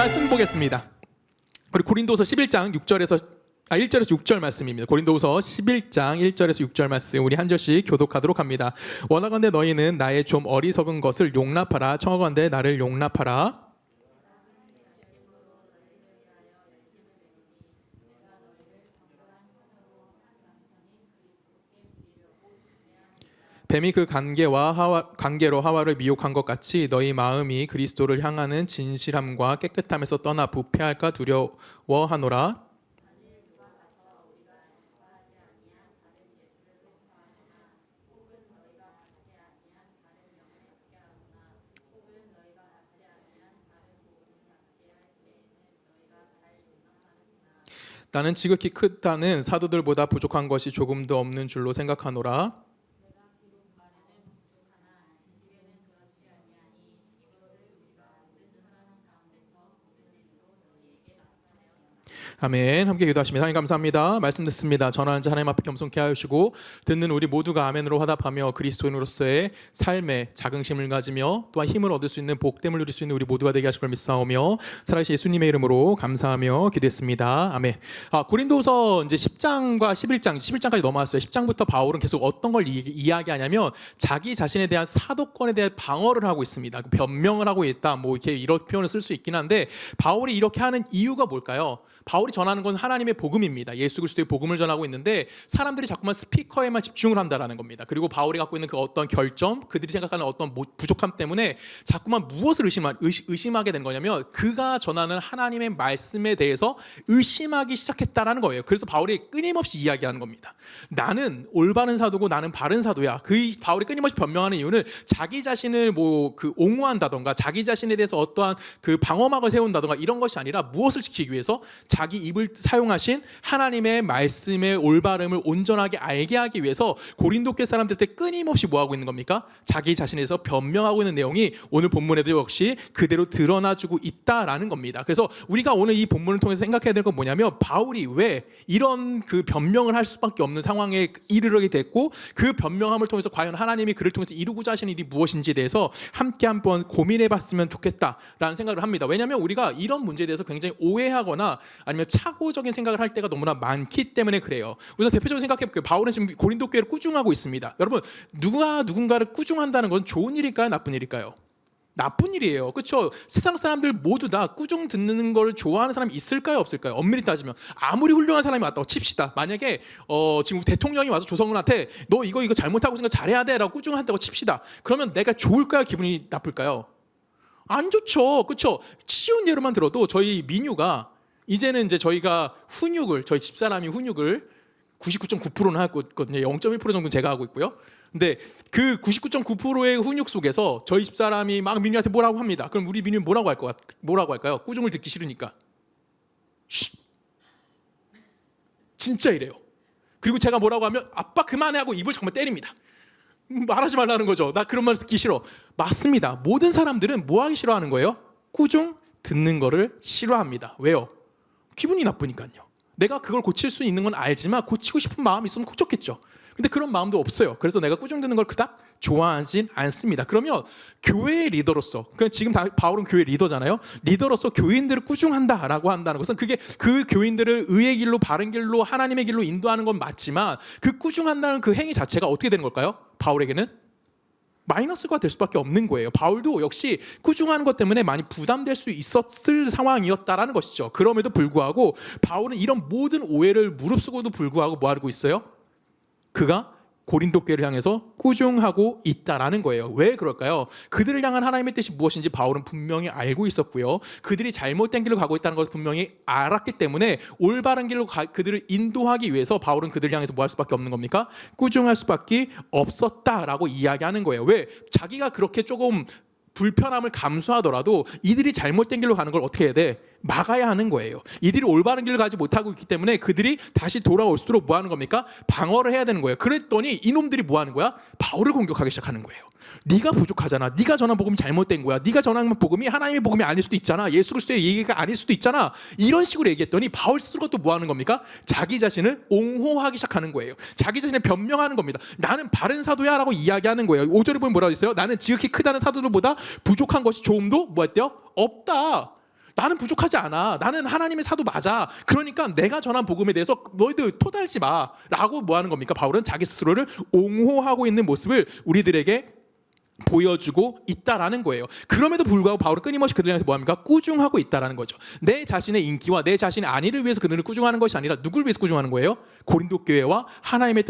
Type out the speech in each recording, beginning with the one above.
말씀 보겠습니다. 우리 고린도서 11장 1절에서 6절 말씀입니다. 고린도서 11장 1절에서 6절 말씀 우리 한 절씩 교독하도록 합니다. 원하건대 너희는 나의 좀 어리석은 것을 용납하라. 청하건대 나를 용납하라. 뱀이 그 관계로 하와를 미혹한 것 같이 너희 마음이 그리스도를 향하는 진실함과 깨끗함에서 떠나 부패할까 두려워하노라. 나는 지극히 크다는 사도들보다 부족한 것이 조금도 없는 줄로 생각하노라. 아멘. 함께 기도하십니다. 하나님 감사합니다. 말씀 듣습니다. 전하는 자 하나님 앞에 겸손케 하시고 듣는 우리 모두가 아멘으로 화답하며 그리스도인으로서의 삶에 자긍심을 가지며 또한 힘을 얻을 수 있는 복됨을 누릴 수 있는 우리 모두가 되게 하실 걸 믿사오며 살아계신 예수님의 이름으로 감사하며 기도했습니다. 아멘. 고린도서 이제 10장과 11장까지 넘어왔어요. 10장부터 바울은 계속 어떤 걸 이야기하냐면 자기 자신에 대한 사도권에 대한 방어를 하고 있습니다. 변명을 하고 있다. 뭐 이렇게 이런 표현을 쓸 수 있긴 한데 바울이 이렇게 하는 이유가 뭘까요? 바울이 전하는 건 하나님의 복음입니다. 예수 그리스도의 복음을 전하고 있는데 사람들이 자꾸만 스피커에만 집중을 한다라는 겁니다. 그리고 바울이 갖고 있는 그 어떤 결점, 그들이 생각하는 어떤 부족함 때문에 자꾸만 무엇을 의심하게 된 거냐면 그가 전하는 하나님의 말씀에 대해서 의심하기 시작했다라는 거예요. 그래서 바울이 끊임없이 이야기하는 겁니다. 나는 올바른 사도고 나는 바른 사도야. 그 바울이 끊임없이 변명하는 이유는 자기 자신을 옹호한다던가 자기 자신에 대해서 어떠한 그 방어막을 세운다던가 이런 것이 아니라 무엇을 지키기 위해서 자기 입을 사용하신 하나님의 말씀의 올바름을 온전하게 알게 하기 위해서 고린도 교회 사람들한테 끊임없이 뭐하고 있는 겁니까? 자기 자신에 대해서 변명하고 있는 내용이 오늘 본문에도 역시 그대로 드러나주고 있다라는 겁니다. 그래서 우리가 오늘 이 본문을 통해서 생각해야 될 건 뭐냐면 바울이 왜 이런 그 변명을 할 수밖에 없는 상황에 이르게 됐고 그 변명함을 통해서 과연 하나님이 그를 통해서 이루고자 하시는 일이 무엇인지에 대해서 함께 한번 고민해 봤으면 좋겠다라는 생각을 합니다. 왜냐하면 우리가 이런 문제에 대해서 굉장히 오해하거나 아니면 착오적인 생각을 할 때가 너무나 많기 때문에 그래요. 우선 대표적으로 생각해 볼게요. 바울은 지금 고린도 교회를 꾸중하고 있습니다. 여러분 누군가를 꾸중한다는 건 좋은 일일까요? 나쁜 일일까요? 나쁜 일이에요. 그렇죠? 세상 사람들 모두 다 꾸중 듣는 걸 좋아하는 사람이 있을까요? 없을까요? 엄밀히 따지면 아무리 훌륭한 사람이 왔다고 칩시다. 만약에 지금 대통령이 와서 조성훈한테 너 이거 잘못하고 있으니까 잘해야 돼 라고 꾸중한다고 칩시다. 그러면 내가 좋을까요? 기분이 나쁠까요? 안 좋죠. 그렇죠? 쉬운 예로만 들어도 저희 민유가 이제는 이제 저희가 저희 집사람이 훈육을 99.9%는 하고 있거든요. 0.1% 정도는 제가 하고 있고요. 근데 그 99.9%의 훈육 속에서 저희 집사람이 막 민유한테 뭐라고 합니다. 그럼 우리 민유는 뭐라고 할까요? 꾸중을 듣기 싫으니까. 쉿! 진짜 이래요. 그리고 제가 뭐라고 하면 아빠 그만해 하고 입을 정말 때립니다. 말하지 말라는 거죠. 나 그런 말 듣기 싫어. 맞습니다. 모든 사람들은 뭐 하기 싫어하는 거예요? 꾸중 듣는 거를 싫어합니다. 왜요? 기분이 나쁘니까요. 내가 그걸 고칠 수 있는 건 알지만 고치고 싶은 마음이 있으면 좋겠죠. 근데 그런 마음도 없어요. 그래서 내가 꾸중 듣는 걸 그닥 좋아하진 않습니다. 그러면 교회의 리더로서, 지금 바울은 교회 리더잖아요. 리더로서 교인들을 꾸중한다라고 한다는 것은 그게 그 교인들을 의의 길로 바른 길로 하나님의 길로 인도하는 건 맞지만 그 꾸중한다는 그 행위 자체가 어떻게 되는 걸까요? 바울에게는 마이너스가 될 수밖에 없는 거예요. 바울도 역시 꾸중하는 것 때문에 많이 부담될 수 있었을 상황이었다라는 것이죠. 그럼에도 불구하고 바울은 이런 모든 오해를 무릅쓰고도 불구하고 뭐 하고 있어요? 그가 고린도 교회를 향해서 꾸중하고 있다라는 거예요. 왜 그럴까요? 그들을 향한 하나님의 뜻이 무엇인지 바울은 분명히 알고 있었고요. 그들이 잘못된 길로 가고 있다는 것을 분명히 알았기 때문에 올바른 길로 그들을 인도하기 위해서 바울은 그들을 향해서 뭐 할 수밖에 없는 겁니까? 꾸중할 수밖에 없었다라고 이야기하는 거예요. 왜? 자기가 그렇게 조금 불편함을 감수하더라도 이들이 잘못된 길로 가는 걸 어떻게 해야 돼? 막아야 하는 거예요. 이들이 올바른 길을 가지 못하고 있기 때문에 그들이 다시 돌아올 수 있도록 뭐 하는 겁니까? 방어를 해야 되는 거예요. 그랬더니 이놈들이 뭐 하는 거야? 바울을 공격하기 시작하는 거예요. 네가 부족하잖아. 네가 전한 복음이 잘못된 거야. 네가 전한 복음이 하나님의 복음이 아닐 수도 있잖아. 예수 그리스도의 얘기가 아닐 수도 있잖아. 이런 식으로 얘기했더니 바울 스스로가 또 뭐 하는 겁니까? 자기 자신을 옹호하기 시작하는 거예요. 자기 자신을 변명하는 겁니다. 나는 바른 사도야 라고 이야기하는 거예요. 5절에 보면 뭐라고 있어요? 나는 지극히 크다는 사도들보다 부족한 것이 조금도 뭐 했대요? 없다. 나는 부족하지 않아. 나는 하나님의 사도 맞아. 그러니까 내가 전한 복음에 대해서 너희들 토달지 마. 라고 뭐 하는 겁니까? 바울은 자기 스스로를 옹호하고 있는 모습을 우리들에게 보여주고 있다라는 거예요. 그럼에도 불구하고 바울은 끊임없이 그들을 향해서 뭐합니까? 꾸중하고 있다라는 거죠. 내 자신의 인기와 내 자신의 안위를 위해서 그들을 꾸중하는 것이 아니라 누구를 위해서 꾸중하는 거예요? 고린도 교회와 하나님의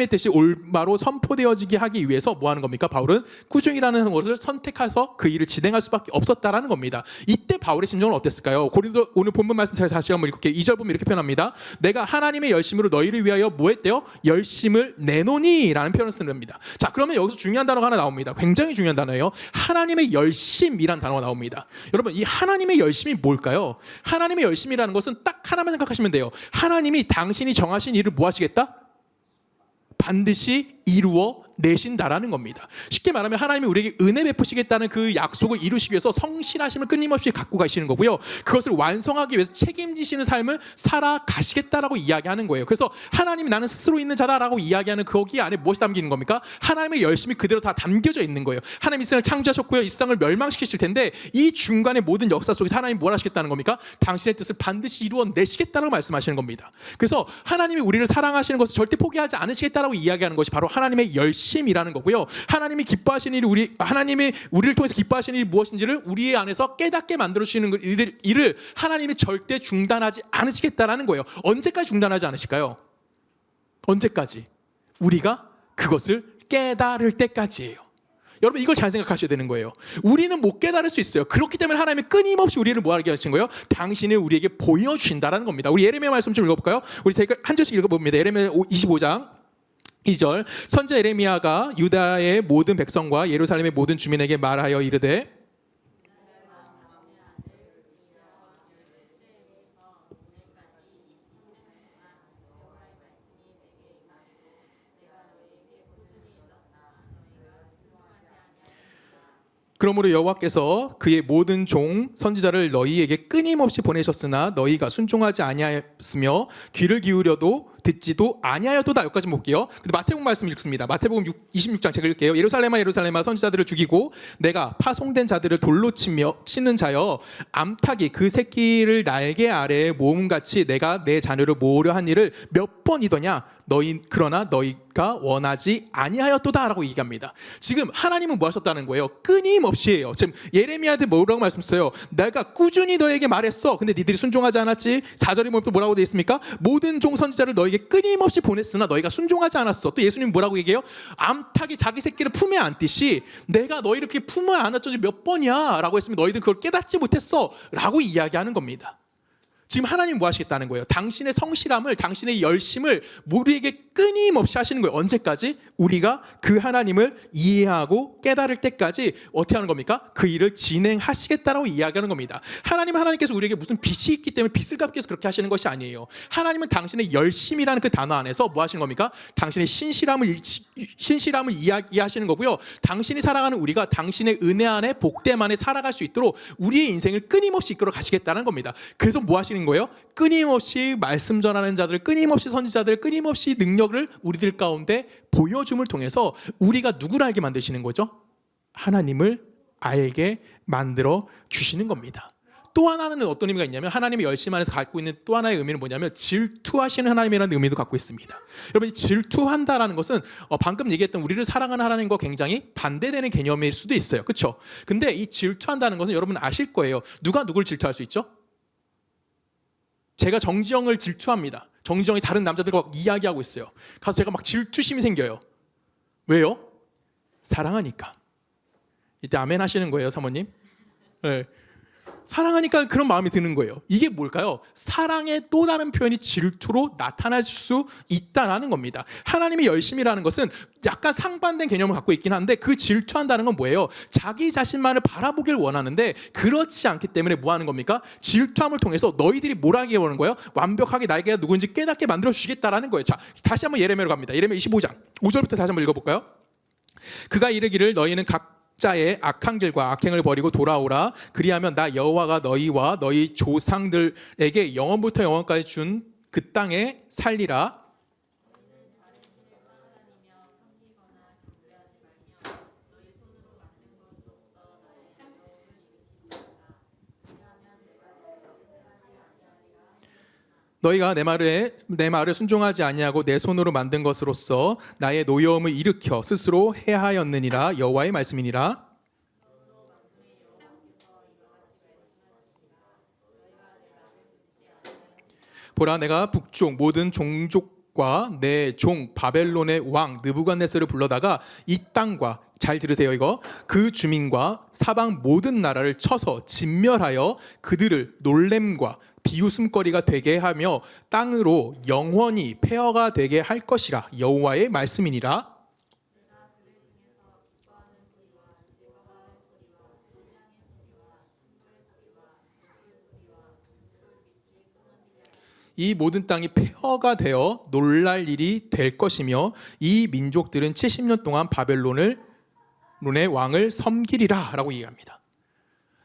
뜻이 올바로 선포되어지게 하기 위해서 뭐 하는 겁니까? 바울은 꾸중이라는 것을 선택해서 그 일을 진행할 수밖에 없었다라는 겁니다. 이때 바울의 심정은 어땠을까요? 고린도 오늘 본문 말씀 제가 다시 한번 읽을게요. 2절 보면 이렇게 표현합니다. 내가 하나님의 열심으로 너희를 위하여 뭐 했대요? 열심을 내노니 라는 표현을 씁니다. 자, 그러면 여기서 중요한 단어가 하나 나옵니다. 굉장히 중요한 단어예요. 하나님의 열심이란 단어가 나옵니다. 여러분, 이 하나님의 열심이 뭘까요? 하나님의 열심이라는 것은 딱 하나만 생각하시면 돼요. 하나님이 당신이 정하신 일을 뭐 하시겠다? 반드시 이루어 내신다라는 겁니다. 쉽게 말하면 하나님이 우리에게 은혜 베푸시겠다는 그 약속을 이루시기 위해서 성실하심을 끊임없이 갖고 가시는 거고요. 그것을 완성하기 위해서 책임지시는 삶을 살아가시겠다라고 이야기하는 거예요. 그래서 하나님이 나는 스스로 있는 자다라고 이야기하는 거기 안에 무엇이 담기는 겁니까? 하나님의 열심이 그대로 다 담겨져 있는 거예요. 하나님 이 세상을 창조하셨고요. 이 세상을 멸망시키실 텐데 이 중간의 모든 역사 속에서 하나님이 뭘 하시겠다는 겁니까? 당신의 뜻을 반드시 이루어 내시겠다라고 말씀하시는 겁니다. 그래서 하나님이 우리를 사랑하시는 것을 절대 포기하지 않으시겠다라고 이야기하는 것이 바로 하나님의 열심이라는 거고요. 하나님이 기뻐하시는 일이 하나님이 우리를 통해서 기뻐하시는 일이 무엇인지를 우리 안에서 깨닫게 만들어 주시는 일을 하나님이 절대 중단하지 않으시겠다라는 거예요. 언제까지 중단하지 않으실까요? 언제까지? 우리가 그것을 깨달을 때까지예요. 여러분, 이걸 잘 생각하셔야 되는 거예요. 우리는 못 깨달을 수 있어요. 그렇기 때문에 하나님이 끊임없이 우리를 뭐하게 하신 거예요? 당신을 우리에게 보여주신다는 겁니다. 우리 예레미야 말씀 좀 읽어볼까요? 우리 한 절씩 읽어봅니다. 예레미야 25장 2절. 선지자 예레미야가 유다의 모든 백성과 예루살렘의 모든 주민에게 말하여 이르되 그러므로 여호와께서 그의 모든 종 선지자를 너희에게 끊임없이 보내셨으나 너희가 순종하지 아니하였으며 귀를 기울여도 듣지도 아니하였도다. 여기까지 볼게요. 근데 마태복음 말씀 읽습니다. 마태복음 26장 제가 읽을게요. 예루살렘아 예루살렘아 선지자들을 죽이고 내가 파송된 자들을 돌로 치는 자여 암탉이 그 새끼를 날개 아래에 모음같이 내가 내 자녀를 모으려 한 일을 몇 번이더냐. 그러나 너희가 원하지 아니하였도다라고 얘기합니다. 지금 하나님은 뭐 하셨다는 거예요? 끊임없이 해요. 지금 예레미야한테 뭐라고 말씀했어요? 내가 꾸준히 너에게 말했어. 근데 니들이 순종하지 않았지. 4절에 보면 또 뭐라고 되어 있습니까? 모든 종 선지자를 너에게 끊임없이 보냈으나 너희가 순종하지 않았어. 또 예수님 뭐라고 얘기해요? 암탉이 자기 새끼를 품에 안듯이 내가 너희를 그렇게 품에 안았더니 몇 번이야 라고 했으면 너희들 그걸 깨닫지 못했어 라고 이야기하는 겁니다. 지금 하나님 뭐 하시겠다는 거예요? 당신의 성실함을, 당신의 열심을 우리에게 끊임없이 하시는 거예요. 언제까지? 우리가 그 하나님을 이해하고 깨달을 때까지 어떻게 하는 겁니까? 그 일을 진행하시겠다라고 이야기하는 겁니다. 하나님께서 우리에게 무슨 빚이 있기 때문에 빚을 갚기 위해서 그렇게 하시는 것이 아니에요. 하나님은 당신의 열심이라는 그 단어 안에서 뭐 하시는 겁니까? 당신의 신실함을 이야기하시는 거고요. 당신이 살아가는 우리가 당신의 은혜 안에 복됨 안에 살아갈 수 있도록 우리의 인생을 끊임없이 이끌어 가시겠다는 겁니다. 그래서 뭐 하시는 거예요? 끊임없이 말씀 전하는 자들, 끊임없이 선지자들, 끊임없이 능력을 우리들 가운데 보여줌을 통해서 우리가 누구를 알게 만드시는 거죠? 하나님을 알게 만들어 주시는 겁니다. 또 하나는 어떤 의미가 있냐면 하나님의 열심 안에서 갖고 있는 또 하나의 의미는 뭐냐면 질투하시는 하나님이라는 의미도 갖고 있습니다. 여러분, 이 질투한다라는 것은 방금 얘기했던 우리를 사랑하는 하나님과 굉장히 반대되는 개념일 수도 있어요. 그렇죠? 근데 이 질투한다는 것은 여러분 아실 거예요. 누가 누굴 질투할 수 있죠? 제가 정지영을 질투합니다. 정지영이 다른 남자들과 막 이야기하고 있어요. 가서 제가 막 질투심이 생겨요. 왜요? 사랑하니까. 이때 아멘 하시는 거예요, 사모님? 네. 사랑하니까 그런 마음이 드는 거예요. 이게 뭘까요? 사랑의 또 다른 표현이 질투로 나타날 수 있다는 겁니다. 하나님의 열심이라는 것은 약간 상반된 개념을 갖고 있긴 한데 그 질투한다는 건 뭐예요? 자기 자신만을 바라보길 원하는데 그렇지 않기 때문에 뭐 하는 겁니까? 질투함을 통해서 너희들이 뭘 하게 원하는 거예요? 완벽하게 나에게 누구인지 깨닫게 만들어 주시겠다라는 거예요. 자, 다시 한번 예레미야로 갑니다. 예레미야 25장 5절부터 다시 한번 읽어볼까요? 그가 이르기를 너희는 각자의 악한 길과 악행을 버리고 돌아오라. 그리하면 나 여호와가 너희와 너희 조상들에게 영원부터 영원까지 준 그 땅에 살리라. 너희가 내 말을 순종하지 아니하고 내 손으로 만든 것으로서 나의 노여움을 일으켜 스스로 해하였느니라. 여호와의 말씀이니라. 보라, 내가 북쪽 모든 종족과 내 종 바벨론의 왕 느부갓네살을 불러다가 이 땅과, 잘 들으세요, 이거, 그 주민과 사방 모든 나라를 쳐서 진멸하여 그들을 놀램과 비웃음거리가 되게 하며 땅으로 영원히 폐허가 되게 할 것이라. 여호와의 말씀이니라. 이 모든 땅이 폐허가 되어 놀랄 일이 될 것이며 이 민족들은 70년 동안 바벨론의 왕을 섬기리라 라고 얘기합니다.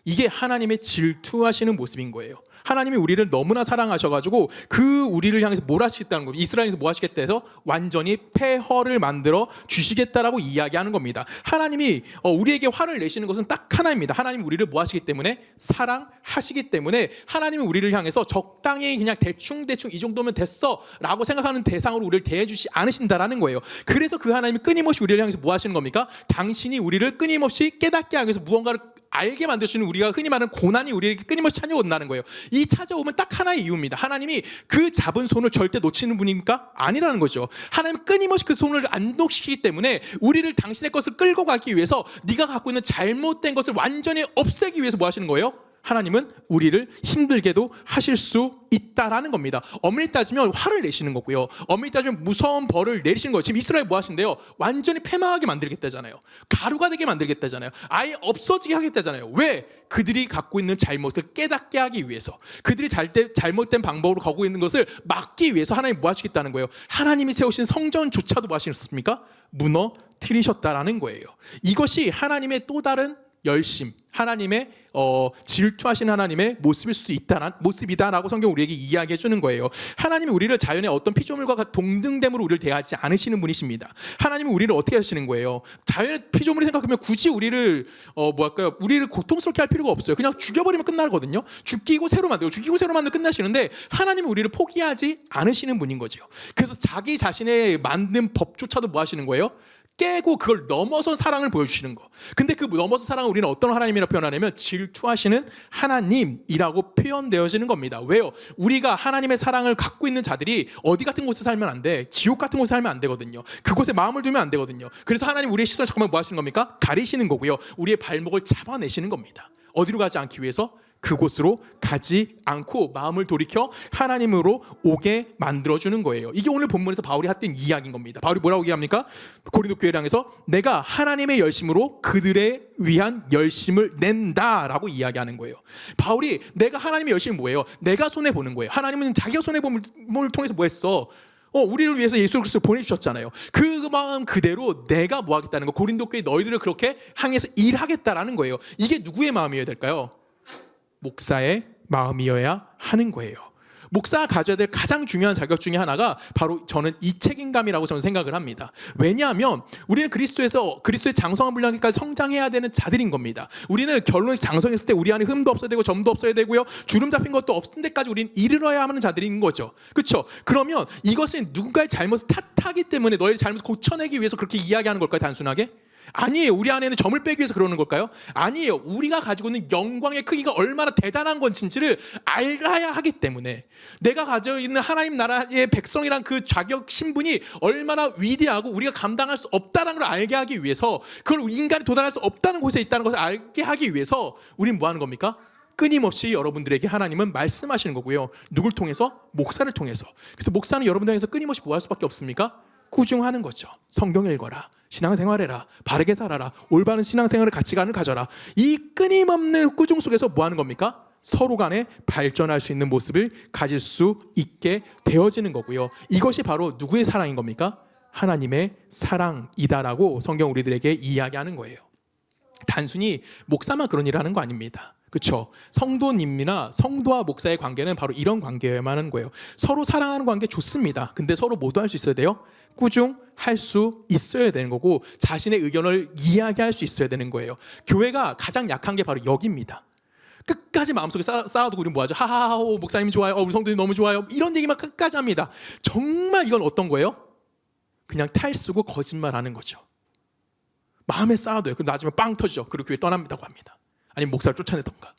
이게 하나님의 질투하시는 모습인 거예요. 하나님이 우리를 너무나 사랑하셔가지고 그 우리를 향해서 뭘 하시겠다는 겁니다. 이스라엘에서 뭐 하시겠다 해서 완전히 폐허를 만들어 주시겠다라고 이야기하는 겁니다. 하나님이 우리에게 화를 내시는 것은 딱 하나입니다. 하나님이 우리를 뭐 하시기 때문에? 사랑하시기 때문에 하나님이 우리를 향해서 적당히 그냥 대충 이 정도면 됐어 라고 생각하는 대상으로 우리를 대해주지 않으신다라는 거예요. 그래서 그 하나님이 끊임없이 우리를 향해서 뭐 하시는 겁니까? 당신이 우리를 끊임없이 깨닫게 하기 위해서 무언가를 알게 만드시는, 우리가 흔히 말하는 고난이 우리에게 끊임없이 찾아온다는 거예요. 이 찾아오면 딱 하나의 이유입니다. 하나님이 그 잡은 손을 절대 놓치는 분입니까? 아니라는 거죠. 하나님은 끊임없이 그 손을 안 놓치기 때문에 우리를 당신의 것을 끌고 가기 위해서 네가 갖고 있는 잘못된 것을 완전히 없애기 위해서 뭐 하시는 거예요? 하나님은 우리를 힘들게도 하실 수 있다라는 겁니다. 엄밀히 따지면 화를 내시는 거고요. 엄밀히 따지면 무서운 벌을 내리시는 거예요. 지금 이스라엘 뭐 하신대요? 완전히 패망하게 만들겠다잖아요. 가루가 되게 만들겠다잖아요. 아예 없어지게 하겠다잖아요. 왜? 그들이 갖고 있는 잘못을 깨닫게 하기 위해서, 그들이 잘못된 방법으로 가고 있는 것을 막기 위해서 하나님이 뭐 하시겠다는 거예요? 하나님이 세우신 성전조차도 뭐 하시겠습니까? 무너뜨리셨다라는 거예요. 이것이 하나님의 또 다른 열심, 하나님의 질투하신 하나님의 모습일 수도 모습이다라고 성경 우리에게 이야기해 주는 거예요. 하나님이 우리를 자연의 어떤 피조물과 동등됨으로 우리를 대하지 않으시는 분이십니다. 하나님은 우리를 어떻게 하시는 거예요? 자연의 피조물을 생각하면 굳이 우리를 우리를 고통스럽게 할 필요가 없어요. 그냥 죽여버리면 끝나거든요. 죽이고 새로 만들고 끝나시는데 하나님은 우리를 포기하지 않으시는 분인 거죠. 그래서 자기 자신의 만든 법조차도 뭐 하시는 거예요? 깨고 그걸 넘어선 사랑을 보여주시는 거. 근데 그 넘어선 사랑을 우리는 어떤 하나님이라고 표현하냐면 질투하시는 하나님이라고 표현되어지는 겁니다. 왜요? 우리가 하나님의 사랑을 갖고 있는 자들이 어디 같은 곳에 살면 안 돼. 지옥 같은 곳에 살면 안 되거든요. 그곳에 마음을 두면 안 되거든요. 그래서 하나님 우리의 시선을 잠깐만 뭐 하시는 겁니까? 가리시는 거고요. 우리의 발목을 잡아내시는 겁니다. 어디로 가지 않기 위해서? 그곳으로 가지 않고 마음을 돌이켜 하나님으로 오게 만들어주는 거예요. 이게 오늘 본문에서 바울이 했던 이야기인 겁니다. 바울이 뭐라고 얘기합니까? 고린도 교회를 향해서 내가 하나님의 열심으로 그들에 위한 열심을 낸다라고 이야기하는 거예요. 바울이 내가 하나님의 열심이 뭐예요? 내가 손해보는 거예요. 하나님은 자기가 손해봄을 통해서 뭐 했어? 우리를 위해서 예수 그리스도를 보내주셨잖아요. 그 마음 그대로 내가 뭐 하겠다는 거, 고린도 교회 너희들을 그렇게 향해서 일하겠다라는 거예요. 이게 누구의 마음이어야 될까요? 목사의 마음이어야 하는 거예요. 목사가 가져야 될 가장 중요한 자격 중에 하나가 바로 저는 이 책임감이라고 저는 생각을 합니다. 왜냐하면 우리는 그리스도의 장성한 분량까지 성장해야 되는 자들인 겁니다. 우리는 결론이 장성했을 때 우리 안에 흠도 없어야 되고 점도 없어야 되고요. 주름 잡힌 것도 없는 데까지 우리는 이르러야 하는 자들인 거죠. 그렇죠? 그러면 이것은 누군가의 잘못을 탓하기 때문에 너의 잘못을 고쳐내기 위해서 그렇게 이야기하는 걸까요? 단순하게? 아니에요. 우리 안에는 점을 빼기 위해서 그러는 걸까요? 아니에요. 우리가 가지고 있는 영광의 크기가 얼마나 대단한 건지를 알아야 하기 때문에, 내가 가지고 있는 하나님 나라의 백성이란 그 자격 신분이 얼마나 위대하고 우리가 감당할 수 없다는 걸 알게 하기 위해서, 그걸 인간이 도달할 수 없다는 곳에 있다는 것을 알게 하기 위해서 우리는 뭐 하는 겁니까? 끊임없이 여러분들에게 하나님은 말씀하시는 거고요. 누굴 통해서? 목사를 통해서. 그래서 목사는 여러분들 향해서 끊임없이 뭐 할 수밖에 없습니까? 꾸중하는 거죠. 성경 읽어라, 신앙생활해라, 바르게 살아라, 올바른 신앙생활을 가치관을 가져라. 이 끊임없는 꾸중 속에서 뭐 하는 겁니까? 서로 간에 발전할 수 있는 모습을 가질 수 있게 되어지는 거고요. 이것이 바로 누구의 사랑인 겁니까? 하나님의 사랑이다라고 성경 우리들에게 이야기하는 거예요. 단순히 목사만 그런 일을 하는 거 아닙니다. 그렇죠? 성도님이나 성도와 목사의 관계는 바로 이런 관계여야만 하는 거예요. 서로 사랑하는 관계 좋습니다. 근데 서로 모두 할 수 있어야 돼요. 꾸중할 수 있어야 되는 거고, 자신의 의견을 이야기할 수 있어야 되는 거예요. 교회가 가장 약한 게 바로 여기입니다. 끝까지 마음속에 쌓아두고 우리는 뭐하죠? 하하하, 목사님 좋아요, 우리 성도님 너무 좋아요, 이런 얘기만 끝까지 합니다. 정말 이건 어떤 거예요? 그냥 탈쓰고 거짓말하는 거죠. 마음에 쌓아둬요. 그럼 나중에 빵 터지죠. 그리고 교회 떠납니다고 합니다. 아니면 목사를 쫓아내던가.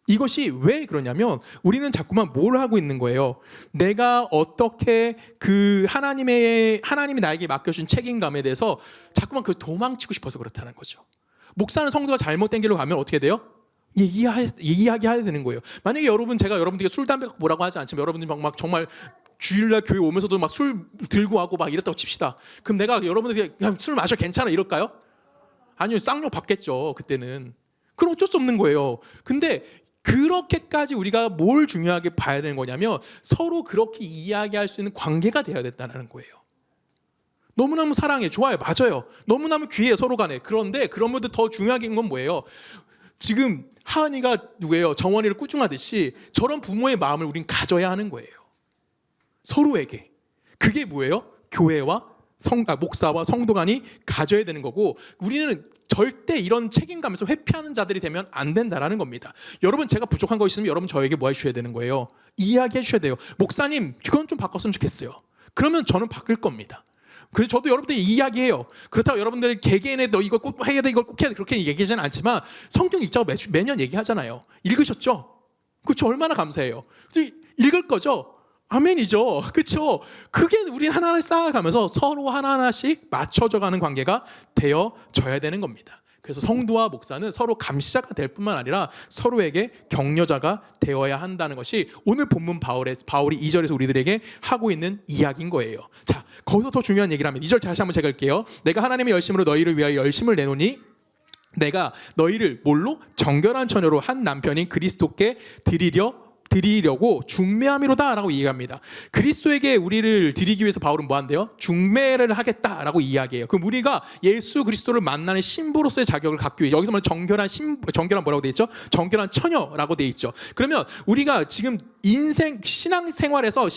이것이 왜 그러냐면 우리는 자꾸만 뭘 하고 있는 거예요? 내가 어떻게 그 하나님이 나에게 맡겨준 책임감에 대해서 자꾸만 그 도망치고 싶어서 그렇다는 거죠. 목사는 성도가 잘못된 길로 가면 어떻게 돼요? 이야기해야 되는 거예요. 만약에 제가 여러분들에게 술, 담배 갖고 뭐라고 하지 않지만 여러분들이 막 정말 주일날 교회 오면서도 막 술 들고 하고 막 이랬다고 칩시다. 그럼 내가 여러분들에게 그냥 술 마셔 괜찮아 이럴까요? 아니요, 쌍욕 받겠죠. 그때는. 그럼 어쩔 수 없는 거예요. 근데 그렇게까지 우리가 뭘 중요하게 봐야 되는 거냐면 서로 그렇게 이야기할 수 있는 관계가 돼야 된다는 거예요. 너무너무 사랑해, 좋아요, 맞아요. 너무너무 귀해요, 서로 간에. 그런데 그런 분들 더 중요한 건 뭐예요? 지금 하은이가 누구예요? 정원이를 꾸중하듯이 저런 부모의 마음을 우린 가져야 하는 거예요. 서로에게. 그게 뭐예요? 교회와 목사와 성도 간이 가져야 되는 거고, 우리는 절대 이런 책임감에서 회피하는 자들이 되면 안 된다라는 겁니다. 여러분, 제가 부족한 거 있으면 여러분 저에게 뭐 해주셔야 되는 거예요? 이야기해 주셔야 돼요. 목사님, 그건 좀 바꿨으면 좋겠어요. 그러면 저는 바뀔 겁니다. 그래서 저도 여러분들이 이야기해요. 그렇다고 여러분들이 개개인에 너 이걸 꼭 해야 돼, 이걸 꼭 해야 돼, 그렇게 얘기하지는 않지만 성경 읽자고 매년 얘기하잖아요. 읽으셨죠? 그렇죠? 얼마나 감사해요. 읽을 거죠? 아멘이죠. 그렇죠? 그게 우리는 하나하나 쌓아가면서 서로 하나하나씩 맞춰져가는 관계가 되어져야 되는 겁니다. 그래서 성도와 목사는 서로 감시자가 될 뿐만 아니라 서로에게 격려자가 되어야 한다는 것이 오늘 본문 바울이 2절에서 우리들에게 하고 있는 이야기인 거예요. 자, 거기서 더 중요한 얘기를 하면 2절 다시 한번 제가 읽게요. 내가 하나님의 열심으로 너희를 위하여 열심을 내노니 내가 너희를 뭘로? 정결한 처녀로 한 남편인 그리스도께 드리려고 중매함이로다 라고 이야기합니다. 그리스도에게 우리를 드리기 위해서 바울은 뭐 한대요? 중매를 하겠다라고 이야기해요. 그럼 우리가 예수 그리스도를 만나는 신부로서의 자격을 갖기 위해, 여기서 말하는 정결한 뭐라고 돼 있죠? 정결한 처녀라고 돼 있죠. 그러면 우리가 지금 신앙생활하면서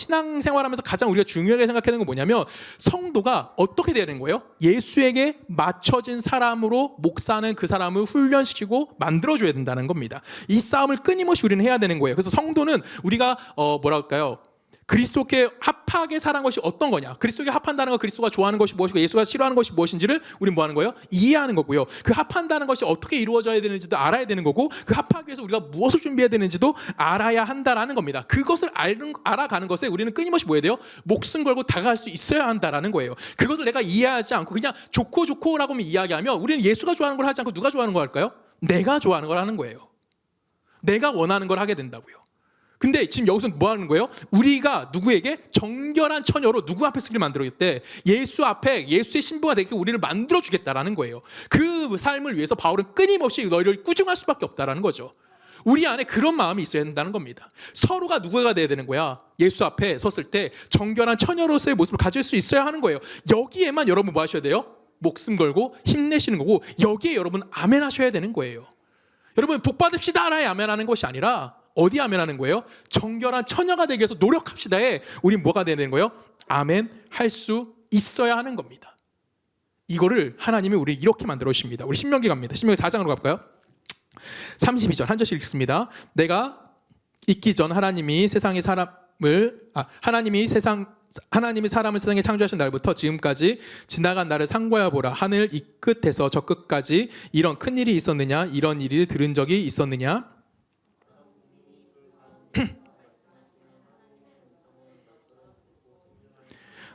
가장 우리가 중요하게 생각하는 건 뭐냐면 성도가 어떻게 돼야 되는 거예요? 예수에게 맞춰진 사람으로 목사는 그 사람을 훈련시키고 만들어줘야 된다는 겁니다. 이 싸움을 끊임없이 우리는 해야 되는 거예요. 그래서 성도는 우리가 뭐랄까요? 그리스도께 합하게 살아간 것이 어떤 거냐? 그리스도께 합한다는 건 그리스도가 좋아하는 것이 무엇이고 예수가 싫어하는 것이 무엇인지를 우리는 뭐 하는 거예요? 이해하는 거고요. 그 합한다는 것이 어떻게 이루어져야 되는지도 알아야 되는 거고, 그 합하기 위해서 우리가 무엇을 준비해야 되는지도 알아야 한다라는 겁니다. 그것을 알아가는 것에 우리는 끊임없이 뭐 해야 돼요? 목숨 걸고 다가갈 수 있어야 한다라는 거예요. 그것을 내가 이해하지 않고 그냥 좋고라고 하면 이야기하면 우리는 예수가 좋아하는 걸 하지 않고 누가 좋아하는 걸 할까요? 내가 좋아하는 걸 하는 거예요. 내가 원하는 걸 하게 된다고요. 근데 지금 여기서 뭐 하는 거예요? 우리가 누구에게 정결한 처녀로 누구 앞에 서길 만들어줬대? 예수 앞에 예수의 신부가 되게 우리를 만들어주겠다라는 거예요. 그 삶을 위해서 바울은 끊임없이 너희를 꾸중할 수밖에 없다라는 거죠. 우리 안에 그런 마음이 있어야 된다는 겁니다. 서로가 누구가 돼야 되는 거야? 예수 앞에 섰을 때 정결한 처녀로서의 모습을 가질 수 있어야 하는 거예요. 여기에만 여러분 뭐 하셔야 돼요? 목숨 걸고 힘내시는 거고, 여기에 여러분 아멘 하셔야 되는 거예요. 여러분 복 받읍시다라에 아멘하는 것이 아니라 어디 아멘하는 거예요? 정결한 처녀가 되기 위해서 노력합시다에 우린 뭐가 되는 거예요? 아멘 할 수 있어야 하는 겁니다. 이거를 하나님이 우리를 이렇게 만들어 주십니다. 우리 신명기 갑니다. 신명기 4장으로 가볼까요? 32절 한 절씩 읽습니다. 내가 있기 전 하나님이 사람을 세상에 창조하신 날부터 지금까지 지나간 날을 상고해 보라. 하늘 이 끝에서 저 끝까지 이런 큰 일이 있었느냐? 이런 일을 들은 적이 있었느냐?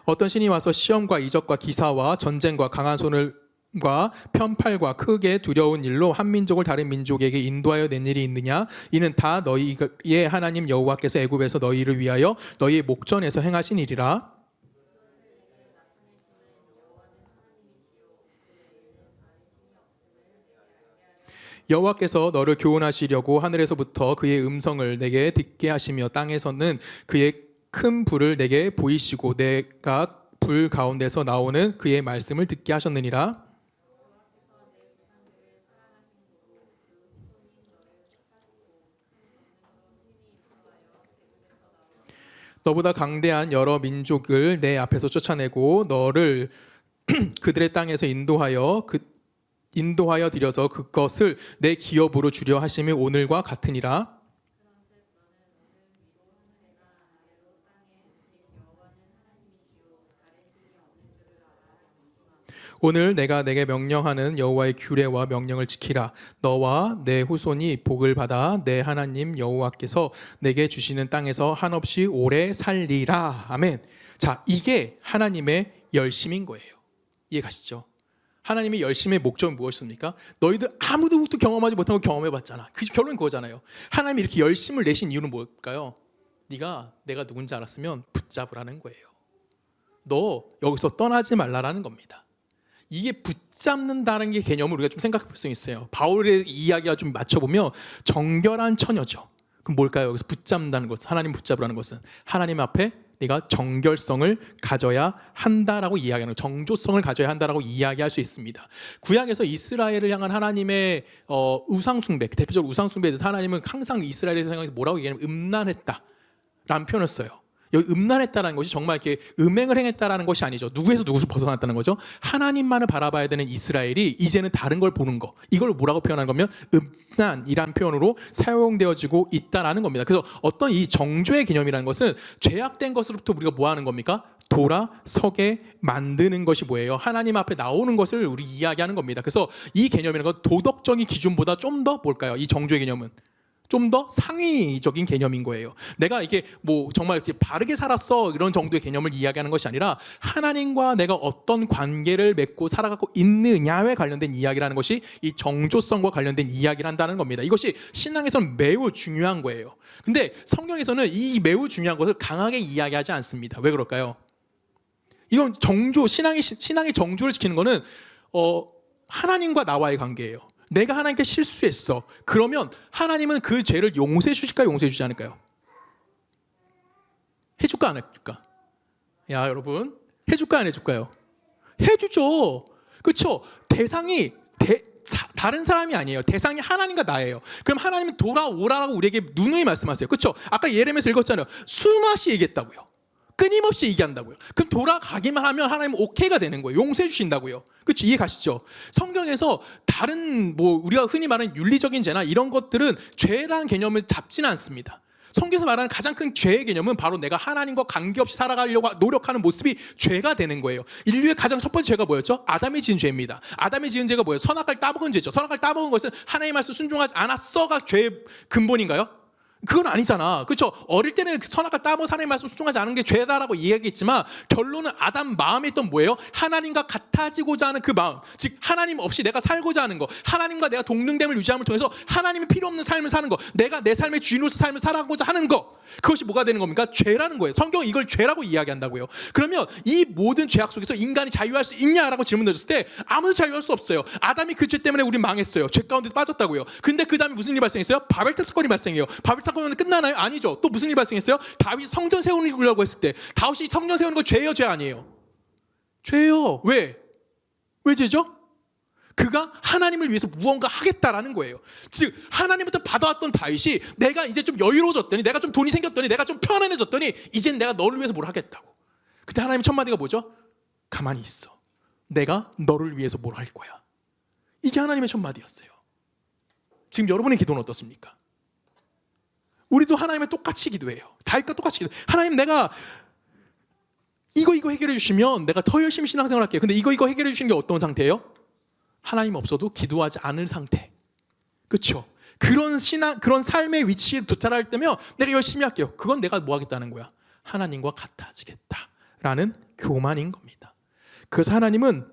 어떤 신이 와서 시험과 이적과 기사와 전쟁과 강한 손과 편팔과 크게 두려운 일로 한 민족을 다른 민족에게 인도하여 낸 일이 있느냐? 이는 다 너희의 하나님 여호와께서 애굽에서 너희를 위하여 너희의 목전에서 행하신 일이라. 여호와께서 너를 교훈하시려고 하늘에서부터 그의 음성을 내게 듣게 하시며 땅에서는 그의 큰 불을 내게 보이시고 내가 불 가운데서 나오는 그의 말씀을 듣게 하셨느니라. 너보다 강대한 여러 민족을 내 앞에서 쫓아내고 너를 그들의 땅에서 인도하여 인도하여 드려서 그것을 내 기업으로 주려 하심이 오늘과 같으니라. 오늘 내가 내게 명령하는 여호와의 규례와 명령을 지키라. 너와 내 후손이 복을 받아 내 하나님 여호와께서 내게 주시는 땅에서 한없이 오래 살리라. 아멘. 자, 이게 하나님의 열심인 거예요. 이해 가시죠? 하나님의 열심의 목적은 무엇입니까? 너희들 아무도 경험하지 못한 걸 경험해봤잖아. 그 결론은 그거잖아요. 하나님이 이렇게 열심을 내신 이유는 뭘까요? 네가 내가 누군지 알았으면 붙잡으라는 거예요. 너 여기서 떠나지 말라라는 겁니다. 이게 붙잡는다는 게 개념을 우리가 좀 생각해 볼 수 있어요. 바울의 이야기와 좀 맞춰보면 정결한 처녀죠. 그럼 뭘까요? 여기서 붙잡는다는 것은, 하나님 붙잡으라는 것은 하나님 앞에 네가 정결성을 가져야 한다라고 이야기하는, 정조성을 가져야 한다라고 이야기할 수 있습니다. 구약에서 이스라엘을 향한 하나님의 우상숭배, 대표적으로 우상숭배에 대해서 하나님은 항상 이스라엘에 대해서 뭐라고 얘기하냐면 음란했다라는 표현을 써요. 여기 음란했다라는 것이 정말 이렇게 음행을 행했다라는 것이 아니죠. 누구에서 누구를 벗어났다는 거죠. 하나님만을 바라봐야 되는 이스라엘이 이제는 다른 걸 보는 거, 이걸 뭐라고 표현하는 거면 음란이란 표현으로 사용되어지고 있다라는 겁니다. 그래서 어떤 이 정죄의 개념이라는 것은 죄악된 것으로부터 우리가 뭐 하는 겁니까? 돌아서게 만드는 것이 뭐예요? 하나님 앞에 나오는 것을 우리 이야기하는 겁니다. 그래서 이 개념이라는 건 도덕적인 기준보다 좀 더 뭘까요? 이 정죄의 개념은 좀 더 상위적인 개념인 거예요. 내가 이게 뭐 정말 이렇게 바르게 살았어 이런 정도의 개념을 이야기하는 것이 아니라 하나님과 내가 어떤 관계를 맺고 살아가고 있느냐에 관련된 이야기라는 것이 이 정조성과 관련된 이야기를 한다는 겁니다. 이것이 신앙에서는 매우 중요한 거예요. 근데 성경에서는 이 매우 중요한 것을 강하게 이야기하지 않습니다. 왜 그럴까요? 이건 정조, 신앙의 정조를 지키는 것은 하나님과 나와의 관계예요. 내가 하나님께 실수했어. 그러면 하나님은 그 죄를 용서해 주실까요? 용서해 주지 않을까요? 해줄까 안 해줄까? 야 여러분, 해줄까 안 해줄까요? 해주죠. 그렇죠? 대상이 다른 사람이 아니에요. 대상이 하나님과 나예요. 그럼 하나님은 돌아오라라고 우리에게 누누이 말씀하세요. 그렇죠? 아까 예레미야에서 읽었잖아요. 수마시 얘기했다고요. 끊임없이 얘기한다고요. 그럼 돌아가기만 하면 하나님은 오케이가 되는 거예요. 용서해 주신다고요. 그렇죠? 이해 가시죠? 성경에서 다른 우리가 흔히 말하는 윤리적인 죄나 이런 것들은 죄라는 개념을 잡지는 않습니다. 성경에서 말하는 가장 큰 죄의 개념은 바로 내가 하나님과 관계없이 살아가려고 노력하는 모습이 죄가 되는 거예요. 인류의 가장 첫 번째 죄가 뭐였죠? 아담이 지은 죄입니다. 아담이 지은 죄가 뭐예요? 선악과를 따먹은 죄죠. 선악과를 따먹은 것은 하나님 말씀 순종하지 않았어가 죄의 근본인가요? 그건 아니잖아. 그렇죠? 어릴 때는 선악과 따먹어 하나님 말씀 순종하지 않은 게 죄다라고 이야기했지만 결론은 아담 마음에 있던 뭐예요? 하나님과 같아지고자 하는 그 마음, 즉 하나님 없이 내가 살고자 하는 거, 하나님과 내가 동등됨을 유지함을 통해서 하나님이 필요 없는 삶을 사는 거, 내가 내 삶의 주인으로서 삶을 살아가고자 하는 거, 그것이 뭐가 되는 겁니까? 죄라는 거예요. 성경은 이걸 죄라고 이야기한다고요. 그러면 이 모든 죄악 속에서 인간이 자유할 수 있냐라고 질문 던졌을 때 아무도 자유할 수 없어요. 아담이 그 죄 때문에 우리 망했어요. 죄 가운데 빠졌다고요. 근데 그 다음에 무슨 일이 발생했어요? 바벨탑 사건이 발생해요. 바벨탑 사건은 끝나나요? 아니죠. 또 무슨 일이 발생했어요? 다윗이 성전 세우려고 했을 때, 다윗이 성전 세우는 거 죄예요, 죄 아니에요? 죄예요. 왜 죄죠? 그가 하나님을 위해서 무언가 하겠다라는 거예요. 즉 하나님부터 받아왔던 다윗이 내가 이제 좀 여유로워졌더니, 내가 좀 돈이 생겼더니, 내가 좀 편안해졌더니 이젠 내가 너를 위해서 뭘 하겠다고. 그때 하나님 첫 마디가 뭐죠? 가만히 있어. 내가 너를 위해서 뭘 할 거야. 이게 하나님의 첫 마디였어요. 지금 여러분의 기도는 어떻습니까? 우리도 하나님의 똑같이 기도해요. 다윗과 똑같이 기도해요. 하나님, 내가 이거 해결해 주시면 내가 더 열심히 신앙생활 할게요. 근데 이거 해결해 주시는 게 어떤 상태예요? 하나님 없어도 기도하지 않을 상태. 그렇죠? 그런 삶의 위치에 도달할 때면 내가 열심히 할게요. 그건 내가 뭐 하겠다는 거야? 하나님과 같아지겠다라는 교만인 겁니다. 그래서 하나님은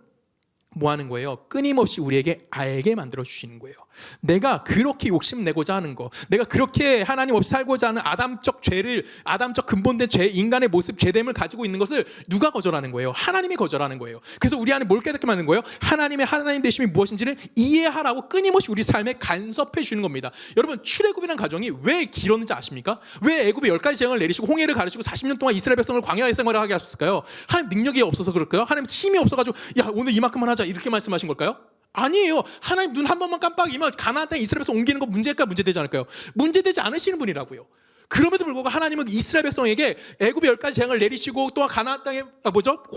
뭐 하는 거예요? 끊임없이 우리에게 알게 만들어 주시는 거예요. 내가 그렇게 욕심내고자 하는 거, 내가 그렇게 하나님 없이 살고자 하는 아담적 근본된 죄, 인간의 모습, 죄됨을 가지고 있는 것을 누가 거절하는 거예요? 하나님이 거절하는 거예요. 그래서 우리 안에 뭘 깨닫게 만드는 거예요? 하나님의 하나님 되심이 무엇인지를 이해하라고 끊임없이 우리 삶에 간섭해 주는 겁니다. 여러분, 출애굽이라는 가정이 왜 길었는지 아십니까? 왜 애굽에 10가지 재앙을 내리시고 홍해를 가르치고 40년 동안 이스라엘 백성을 광야 생활을 하게 하셨을까요? 하나님 능력이 없어서 그럴까요? 하나님 힘이 없어가지고 야 오늘 이만큼만 하자 이렇게 말씀하신 걸까요? 아니에요. 하나님 눈 한 번만 깜빡이면 가나안 땅에 이스라엘 백성 옮기는 거 문제되지 않을까요? 문제되지 않으시는 분이라고요. 그럼에도 불구하고 하나님은 이스라엘 백성에게 애굽의 10가지 재앙을 내리시고 또 가나안 땅에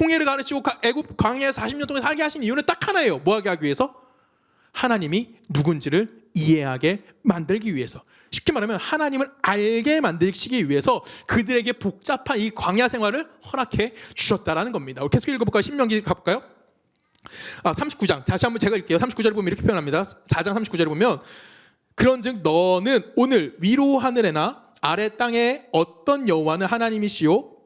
홍해를 가르치고 애굽 광야에 40년 동안 살게 하신 이유는 딱 하나예요. 뭐 하게 하기 위해서? 하나님이 누군지를 이해하게 만들기 위해서, 쉽게 말하면 하나님을 알게 만들기 위해서 그들에게 복잡한 이 광야 생활을 허락해 주셨다라는 겁니다. 계속 읽어볼까요? 신명기 가볼까요? 39장 다시 한번 제가 읽게요. 39절을 보면 이렇게 표현합니다. 4장 39절을 보면 그런즉 너는 오늘 위로 하늘에나 아래 땅에 어떤 여호와는 하나님이시요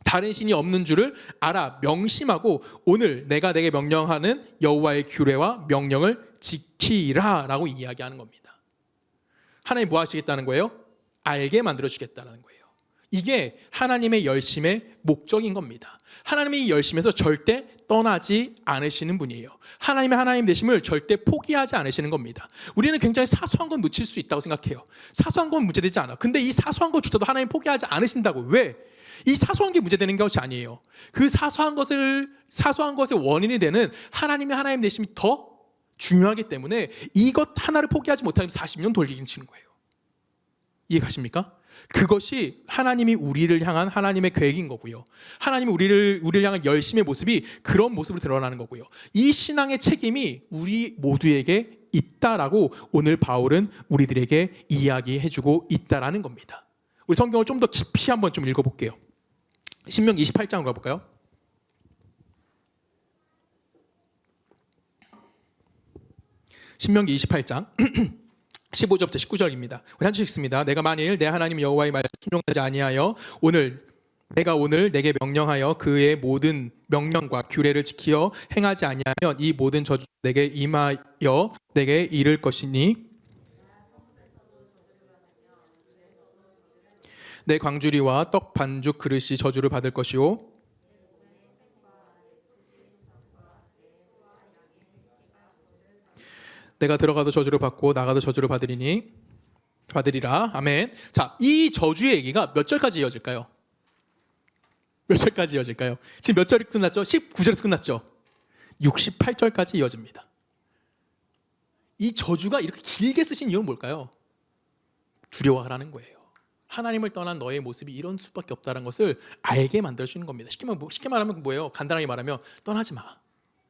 다른 신이 없는 줄을 알아 명심하고 오늘 내가 내게 명령하는 여호와의 규례와 명령을 지키라 라고 이야기하는 겁니다. 하나님 뭐 하시겠다는 거예요? 알게 만들어주겠다는 거예요. 이게 하나님의 열심의 목적인 겁니다. 하나님의 이 열심에서 절대 떠나지 않으시는 분이에요. 하나님의 하나님 되심을 절대 포기하지 않으시는 겁니다. 우리는 굉장히 사소한 건 놓칠 수 있다고 생각해요. 사소한 건 문제되지 않아. 근데 이 사소한 것조차도 하나님 포기하지 않으신다고. 왜? 이 사소한 게 문제되는 것이 아니에요. 그 사소한 것의 원인이 되는 하나님의 하나님 되심이 더 중요하기 때문에 이것 하나를 포기하지 못하면 40년 돌리기 치는 거예요. 이해 가십니까? 그것이 하나님이 우리를 향한 하나님의 계획인 거고요. 하나님이 우리를 향한 열심의 모습이 그런 모습으로 드러나는 거고요. 이 신앙의 책임이 우리 모두에게 있다라고 오늘 바울은 우리들에게 이야기해주고 있다라는 겁니다. 우리 성경을 좀 더 깊이 한번 좀 읽어볼게요. 신명기 28장으로 가볼까요? 신명기 28장 15절부터 19절입니다. 우리 한 주씩 읽습니다. 내가 만일 내 하나님 여호와의 말씀 순종하지 아니하여 내가 오늘 내게 명령하여 그의 모든 명령과 규례를 지키어 행하지 아니하면 이 모든 저주 내게 임하여 내게 이를 것이니 내 광주리와 떡 반죽 그릇이 저주를 받을 것이요 내가 들어가도 저주를 받고 나가도 저주를 받으리라. 아멘. 자, 이 저주의 얘기가 몇 절까지 이어질까요? 몇 절까지 이어질까요? 지금 몇 절이 끝났죠? 19절에서 끝났죠? 68절까지 이어집니다. 이 저주가 이렇게 길게 쓰신 이유는 뭘까요? 두려워하라는 거예요. 하나님을 떠난 너의 모습이 이런 수밖에 없다는 것을 알게 만들어주는 겁니다. 쉽게 말하면 뭐예요? 간단하게 말하면 떠나지 마.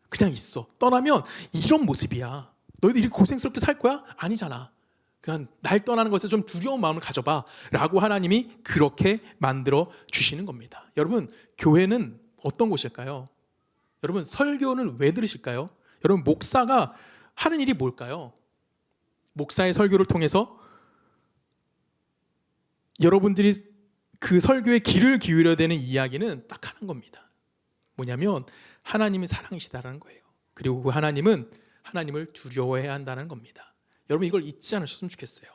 그냥 있어. 떠나면 이런 모습이야. 너희들 이렇게 고생스럽게 살 거야? 아니잖아. 그냥 날 떠나는 것에 좀 두려운 마음을 가져봐 라고 하나님이 그렇게 만들어 주시는 겁니다. 여러분, 교회는 어떤 곳일까요? 여러분, 설교는 왜 들으실까요? 여러분, 목사가 하는 일이 뭘까요? 목사의 설교를 통해서 여러분들이 그 설교에 귀를 기울여야 되는 이야기는 딱 하는 겁니다. 뭐냐면 하나님이 사랑이시다라는 거예요. 그리고 그 하나님은 하나님을 두려워해야 한다는 겁니다. 여러분, 이걸 잊지 않으셨으면 좋겠어요.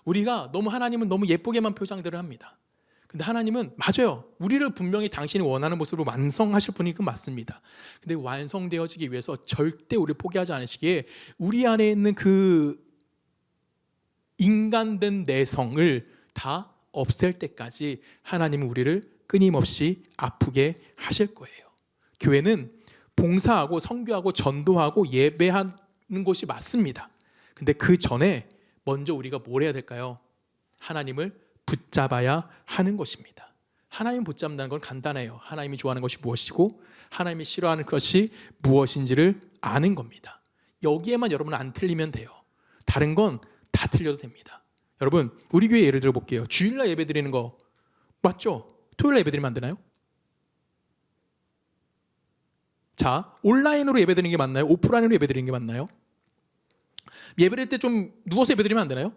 우리가 하나님은 너무 예쁘게만 표장들을 합니다. 근데 하나님은 맞아요. 우리를 분명히 당신이 원하는 모습으로 완성하실 분이 그 맞습니다. 근데 완성되어지기 위해서 절대 우리를 포기하지 않으시기에 우리 안에 있는 그 인간된 내성을 다 없앨 때까지 하나님은 우리를 끊임없이 아프게 하실 거예요. 교회는 봉사하고 선교하고 전도하고 예배하는 것이 맞습니다. 근데 그 전에 먼저 우리가 뭘 해야 될까요? 하나님을 붙잡아야 하는 것입니다. 하나님 붙잡는다는 건 간단해요. 하나님이 좋아하는 것이 무엇이고 하나님이 싫어하는 것이 무엇인지를 아는 겁니다. 여기에만 여러분은 안 틀리면 돼요. 다른 건 다 틀려도 됩니다. 여러분, 우리 교회 예를 들어 볼게요. 주일날 예배 드리는 거 맞죠? 토요일날 예배 드리면 안 되나요? 자, 온라인으로 예배 드리는 게 맞나요? 오프라인으로 예배 드리는 게 맞나요? 예배 드릴 때 좀 누워서 예배 드리면 안 되나요?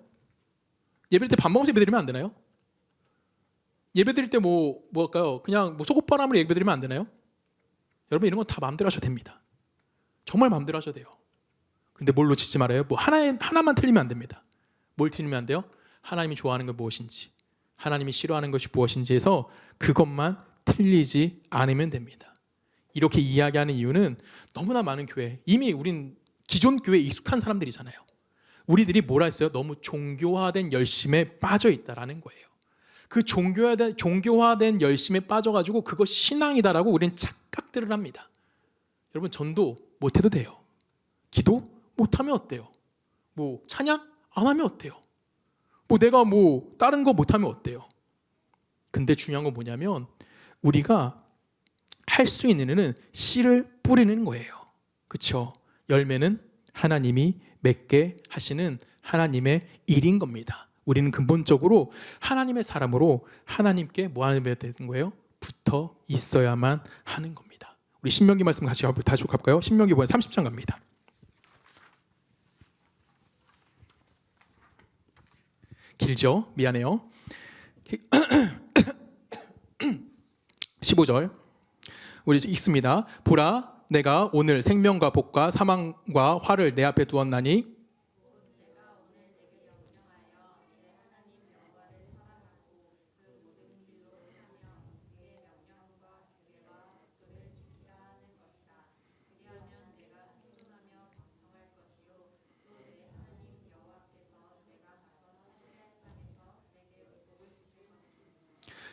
예배 드릴 때 밥 먹으면서 예배 드리면 안 되나요? 예배 드릴 때 뭐 할까요? 그냥 속옷바람으로 예배 드리면 안 되나요? 여러분, 이런 건 다 마음대로 하셔도 됩니다. 정말 마음대로 하셔도 돼요. 근데 뭘 놓치지 말아요. 하나만 틀리면 안 됩니다. 뭘 틀리면 안 돼요? 하나님이 좋아하는 건 무엇인지, 하나님이 싫어하는 것이 무엇인지 해서 그것만 틀리지 않으면 됩니다. 이렇게 이야기하는 이유는 너무나 많은 교회, 이미 우린 기존 교회에 익숙한 사람들이잖아요. 우리들이 뭐라 했어요? 너무 종교화된 열심에 빠져 있다라는 거예요. 그 종교화된 열심에 빠져가지고 그것이 신앙이다라고 우리는 착각들을 합니다. 여러분, 전도 못해도 돼요. 기도 못하면 어때요? 찬양 안 하면 어때요? 내가 다른 거 못하면 어때요? 근데 중요한 건 뭐냐면 우리가 할 수 있는 일은 씨를 뿌리는 거예요. 그렇죠? 열매는 하나님이 맺게 하시는 하나님의 일인 겁니다. 우리는 근본적으로 하나님의 사람으로 하나님께 뭐 하는 되는 거예요? 붙어 있어야만 하는 겁니다. 우리 신명기 말씀 다시 가볼까요? 신명기 30장 갑니다. 길죠? 미안해요. 15절 우리 읽습니다. 보라, 내가 오늘 생명과 복과 사망과 화를 내 앞에 두었나니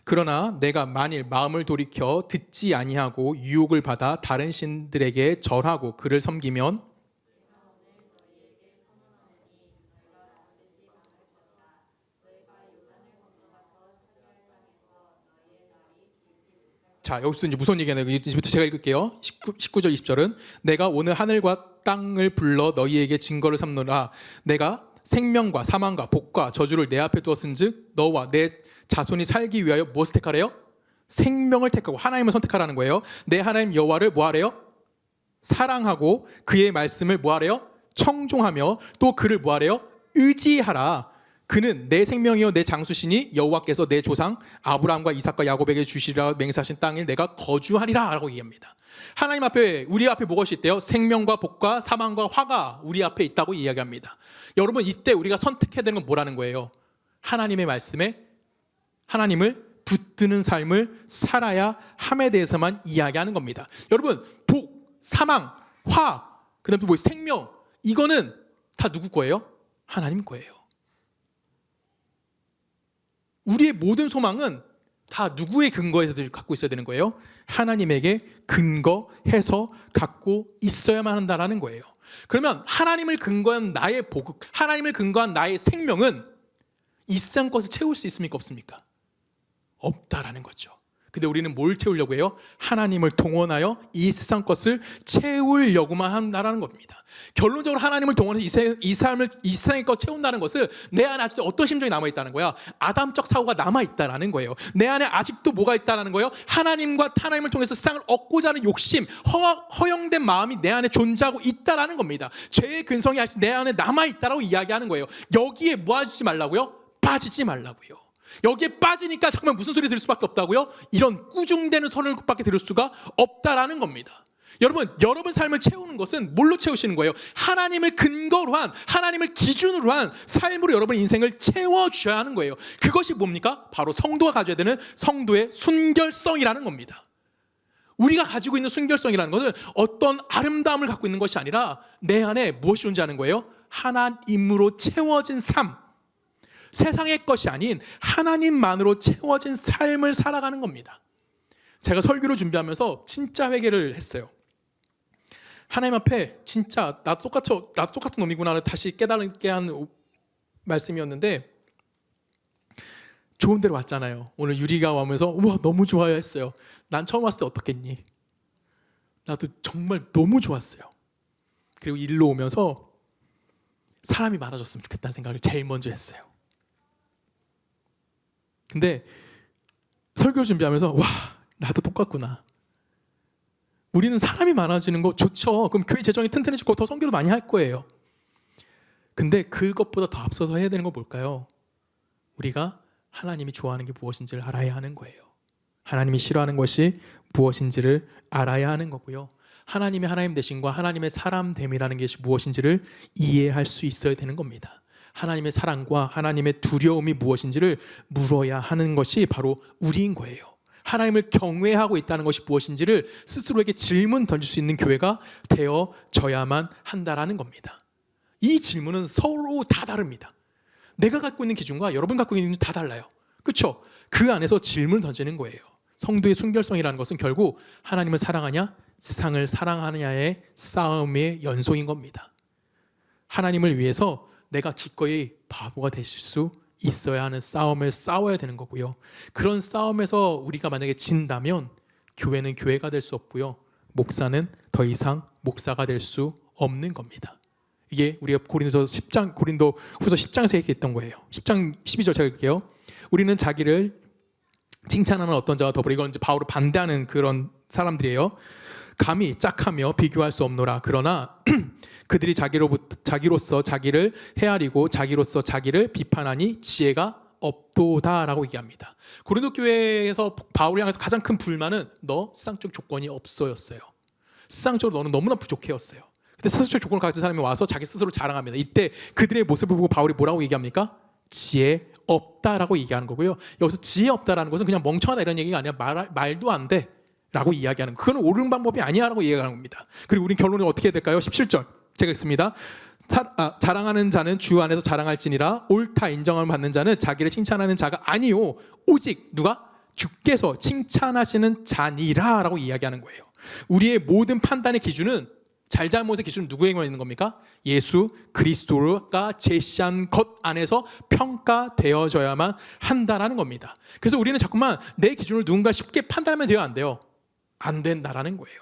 그러나 내가 만일 마음을 돌이켜 듣지 아니하고 유혹을 받아 다른 신들에게 절하고 그를 섬기면 자, 여기서 이제 무슨 얘기하나요? 이제부터 제가 읽을게요. 19절 20절은 내가 오늘 하늘과 땅을 불러 너희에게 증거를 삼노라. 내가 생명과 사망과 복과 저주를 내 앞에 두었은즉 너와 내 자손이 살기 위하여 무엇을 택하래요? 생명을 택하고 하나님을 선택하라는 거예요. 내 하나님 여호와를 뭐하래요? 사랑하고 그의 말씀을 뭐하래요? 청종하며 또 그를 뭐하래요? 의지하라. 그는 내 생명이요 내 장수시니 여호와께서 내 조상 아브라함과 이삭과 야곱에게 주시리라 맹세하신 땅을 내가 거주하리라 라고 얘기합니다. 하나님 앞에 우리 앞에 무엇이 있대요? 생명과 복과 사망과 화가 우리 앞에 있다고 이야기합니다. 여러분 이때 우리가 선택해야 되는 건 뭐라는 거예요? 하나님의 말씀에 하나님을 붙드는 삶을 살아야 함에 대해서만 이야기하는 겁니다. 여러분 복, 사망, 화, 그다음에 뭐 생명 이거는 다 누구 거예요? 하나님 거예요. 우리의 모든 소망은 다 누구의 근거에서 갖고 있어야 되는 거예요? 하나님에게 근거해서 갖고 있어야만 한다는 거예요. 그러면 하나님을 근거한 나의 복, 하나님을 근거한 나의 생명은 이 세상 것을 채울 수 있습니까? 없습니까? 없다라는 거죠. 근데 우리는 뭘 채우려고 해요? 하나님을 동원하여 이 세상 것을 채우려고만 한다라는 겁니다. 결론적으로 하나님을 동원해서 이 세상의 것 채운다는 것은 내 안에 아직도 어떤 심정이 남아있다는 거야? 아담적 사고가 남아있다라는 거예요. 내 안에 아직도 뭐가 있다라는 거예요? 하나님을 통해서 세상을 얻고자 하는 욕심, 허영된 마음이 내 안에 존재하고 있다라는 겁니다. 죄의 근성이 아직 내 안에 남아있다라고 이야기하는 거예요. 여기에 모아주지 말라고요? 빠지지 말라고요. 여기에 빠지니까 정말 무슨 소리 들을 수밖에 없다고요? 이런 꾸중되는 소리밖에 들을 수가 없다라는 겁니다. 여러분 삶을 채우는 것은 뭘로 채우시는 거예요? 하나님을 근거로 한, 하나님을 기준으로 한 삶으로 여러분 인생을 채워주셔야 하는 거예요. 그것이 뭡니까? 바로 성도가 가져야 되는 성도의 순결성이라는 겁니다. 우리가 가지고 있는 순결성이라는 것은 어떤 아름다움을 갖고 있는 것이 아니라 내 안에 무엇이 존재하는 거예요? 하나님으로 채워진 삶, 세상의 것이 아닌 하나님만으로 채워진 삶을 살아가는 겁니다. 제가 설교를 준비하면서 진짜 회개를 했어요. 하나님 앞에 진짜 나도 똑같은 놈이구나를 다시 깨달게 한 말씀이었는데 좋은 데로 왔잖아요. 오늘 유리가 오면서 우와 너무 좋아요 했어요. 난 처음 왔을 때 어떻겠니? 나도 정말 너무 좋았어요. 그리고 일로 오면서 사람이 많아졌으면 좋겠다는 생각을 제일 먼저 했어요. 근데 설교 준비하면서 와 나도 똑같구나. 우리는 사람이 많아지는 거 좋죠. 그럼 교회 재정이 튼튼해지고 더 선교도 많이 할 거예요. 근데 그것보다 더 앞서서 해야 되는 건 뭘까요? 우리가 하나님이 좋아하는 게 무엇인지를 알아야 하는 거예요. 하나님이 싫어하는 것이 무엇인지를 알아야 하는 거고요. 하나님의 하나님 되심과 하나님의 사람됨이라는 것이 무엇인지를 이해할 수 있어야 되는 겁니다. 하나님의 사랑과 하나님의 두려움이 무엇인지를 물어야 하는 것이 바로 우리인 거예요. 하나님을 경외하고 있다는 것이 무엇인지를 스스로에게 질문 던질 수 있는 교회가 되어져야만 한다라는 겁니다. 이 질문은 서로 다 다릅니다. 내가 갖고 있는 기준과 여러분 갖고 있는 기준이 다 달라요. 그렇죠? 그 안에서 질문을 던지는 거예요. 성도의 순결성이라는 것은 결국 하나님을 사랑하냐 세상을 사랑하느냐의 싸움의 연속인 겁니다. 하나님을 위해서 내가 기꺼이 바보가 되실 수 있어야 하는 싸움을 싸워야 되는 거고요. 그런 싸움에서 우리가 만약에 진다면 교회는 교회가 될 수 없고요. 목사는 더 이상 목사가 될 수 없는 겁니다. 이게 우리가 고린도 후서 10장에서 얘기했던 거예요. 10장 12절 제가 읽을게요. 우리는 자기를 칭찬하는 어떤 자와 더불어, 이건 이제 바울을 반대하는 그런 사람들이에요. 감히 짝하며 비교할 수 없노라. 그러나 그들이 자기로서 자기를 헤아리고 자기로서 자기를 비판하니 지혜가 없도다라고 얘기합니다. 고린도 교회에서 바울을 향해서 가장 큰 불만은 너 세상적 조건이 없어였어요. 세상적으로 너는 너무나 부족해였어요. 근데 세상적 조건을 가진 사람이 와서 자기 스스로 자랑합니다. 이때 그들의 모습을 보고 바울이 뭐라고 얘기합니까? 지혜 없다라고 얘기하는 거고요. 여기서 지혜 없다라는 것은 그냥 멍청하다 이런 얘기가 아니라 말도 안 돼 라고 이야기하는, 그건 옳은 방법이 아니야 라고 이야기하는 겁니다. 그리고 우린 결론은 어떻게 해야 될까요? 17절 제가 읽습니다. 자랑하는 자는 주 안에서 자랑할지니라. 옳다 인정함을 받는 자는 자기를 칭찬하는 자가 아니요 오직 누가? 주께서 칭찬하시는 자니라 라고 이야기하는 거예요. 우리의 모든 판단의 기준은, 잘잘못의 기준은 누구에게만 있는 겁니까? 예수 그리스도가 제시한 것 안에서 평가되어져야만 한다라는 겁니다. 그래서 우리는 자꾸만 내 기준을 누군가 쉽게 판단하면 돼요? 안 돼요? 안 된다라는 거예요.